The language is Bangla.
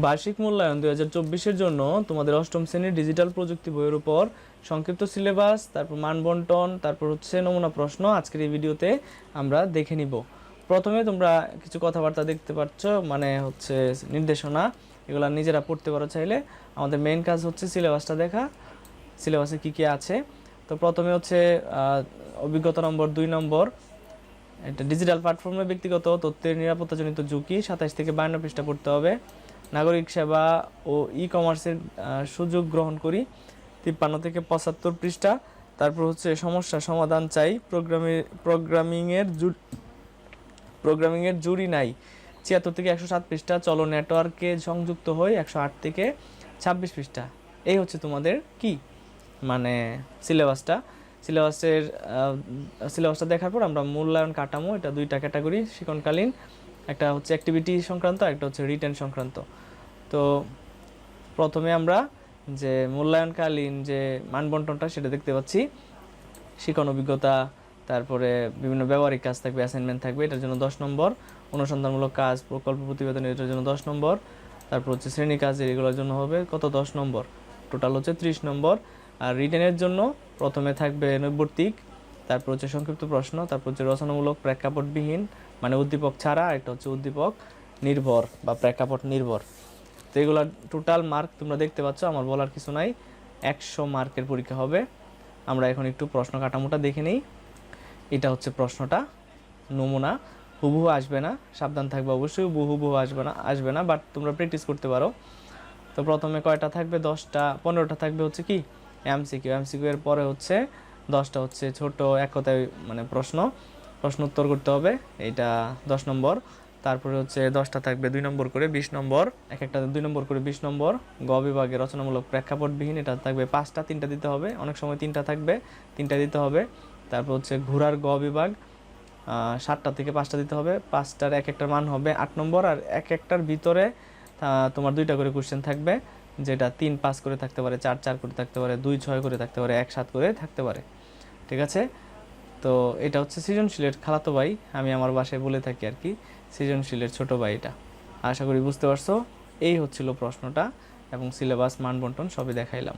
বার্ষিক মূল্যায়ন 2024-এর জন্য তোমাদের অষ্টম শ্রেণীর ডিজিটাল প্রযুক্তি বইয়ের উপর সংক্ষিপ্ত সিলেবাস, তারপর মানবন্টন, তারপর হচ্ছে নমুনা প্রশ্ন আজকের এই ভিডিওতে আমরা দেখে নিব। প্রথমে তোমরা কিছু কথাবার্তা দেখতে পাচ্ছ, মানে হচ্ছে নির্দেশনা, এগুলো নিজেরা পড়তে পারো চাইলে। আমাদের মেইন কাজ হচ্ছে সিলেবাসটা দেখা, সিলেবাসে কী কী আছে। তো প্রথমে হচ্ছে অভিজ্ঞতা নম্বর 2 নম্বর, এটা ডিজিটাল প্ল্যাটফর্মে ব্যক্তিগত তথ্যের নিরাপত্তাজনিত ঝুঁকি, 27 থেকে 52 পৃষ্ঠা পড়তে হবে। নাগরিক সেবা ও ই কমার্সের সুযোগ গ্রহণ করি, 53 থেকে 75 পৃষ্ঠা। তারপর হচ্ছে সমস্যা সমাধান চাই, প্রোগ্রামিংয়ের জুড়ি নাই, 76 থেকে 107 পৃষ্ঠা। চলো নেটওয়ার্কে সংযুক্ত হই, 108 থেকে 26 পৃষ্ঠা। এই হচ্ছে তোমাদের কি মানে সিলেবাসটা দেখার পর আমরা মূল্যায়ন কাঠামো, এটা দুইটা ক্যাটাগরি শিক্ষণকালীন, একটা হচ্ছে অ্যাক্টিভিটি সংক্রান্ত, একটা হচ্ছে রিটেন সংক্রান্ত। তো প্রথমে আমরা যে মূল্যায়নকালীন যে মানবন্টনটা সেটা দেখতে পাচ্ছি। শিক্ষণ অভিজ্ঞতা, তারপরে বিভিন্ন ব্যবহারিক কাজ থাকবে, অ্যাসাইনমেন্ট থাকবে, এটার জন্য 10 নম্বর। অনুসন্ধানমূলক কাজ, প্রকল্প প্রতিবেদন, এটার জন্য 10 নম্বর। তারপর হচ্ছে শ্রেণী কাজ, এগুলোর জন্য হবে কত, 10 নম্বর। টোটাল হচ্ছে 30 নম্বর। আর রিটেনের জন্য প্রথমে থাকবে নৈর্ব্যক্তিক, তারপর হচ্ছে সংক্ষিপ্ত প্রশ্ন, তারপর হচ্ছে রচনামূলক প্রেক্ষাপটবিহীন, মানে উদ্দীপক ছাড়া, এটা হচ্ছে উদ্দীপক নির্ভর বা প্রেক্ষাপট নির্ভর। তো এগুলো টোটাল মার্ক তোমরা দেখতে পাচ্ছ, আমার বলার কিছু নাই। 100 মার্কের পরীক্ষা হবে। আমরা এখন একটু প্রশ্ন কাঠামোটা দেখে নিই। এটা হচ্ছে প্রশ্নটা, নমুনা, হুবহু আসবে না, সাবধান থাকবে অবশ্যই, হুবহু আসবে না, বাট তোমরা প্র্যাকটিস করতে পারো। তো প্রথমে কয়টা থাকবে, 15টা থাকবে হচ্ছে কি এমসিকিউ এর পরে হচ্ছে 10টা হচ্ছে ছোট এক কথায় মানে প্রশ্ন উত্তর করতে হবে, এইটা 10 নম্বর। তারপরে হচ্ছে 10টা থাকবে 2 নম্বর করে 20 নম্বর, এক একটা 2 নম্বর করে 20 নম্বর। গ বিভাগে রচনামূলক প্রেক্ষাপটবিহীন, এটা থাকবে 5টা, 3টা দিতে হবে, অনেক সময় 3টা থাকবে, 3টা দিতে হবে। তারপর হচ্ছে ঘোড়ার গ বিভাগ, 7টা থেকে 5টা দিতে হবে, 5টার এক একটার মান হবে 8 নম্বর। আর এক একটার ভিতরে তোমার 2টা করে কোশ্চেন থাকবে, যেটা 3-5 করে থাকতে পারে, 4-4 করে থাকতে পারে, 2-6 করে থাকতে পারে, 1-7 করে থাকতে পারে। ঠিক আছে? তো এটা হচ্ছে সৃজনশীলের খালাতো ভাই, আমি আমার বাসায় বলে থাকি আর কি, সৃজনশীলের ছোট ভাই এটা। আশা করি বুঝতে পারছো। এই হচ্ছিল প্রশ্নটা, এবং সিলেবাস, মানবন্টন সবই দেখাইলাম।